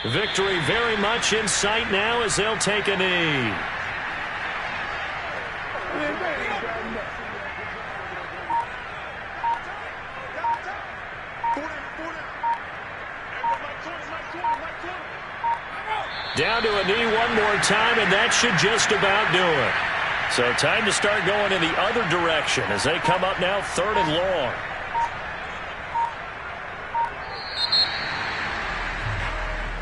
Victory very much in sight now as they'll take a knee. Down to a knee one more time, and that should just about do it. So time to start going in the other direction as they come up now 3rd and long.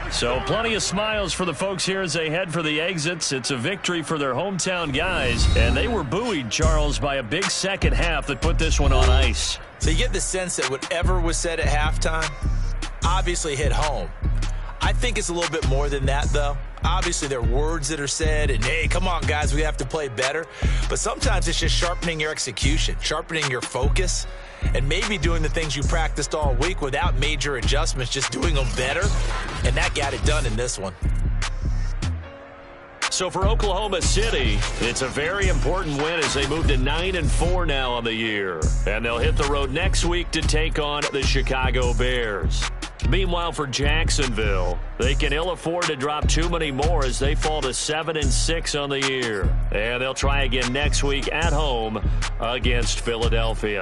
So plenty of smiles for the folks here as they head for the exits. It's a victory for their hometown guys, and they were buoyed, Charles, by a big second half that put this one on ice. So you get the sense that whatever was said at halftime obviously hit home. I think it's a little bit more than that, though. Obviously, there are words that are said, and, hey, come on, guys, we have to play better. But sometimes it's just sharpening your execution, sharpening your focus, and maybe doing the things you practiced all week without major adjustments, just doing them better. And that got it done in this one. So for Oklahoma City, it's a very important win as they move to 9-4 now on the year. And they'll hit the road next week to take on the Chicago Bears. Meanwhile, for Jacksonville, they can ill afford to drop too many more as they fall to 7-6 on the year. And they'll try again next week at home against Philadelphia.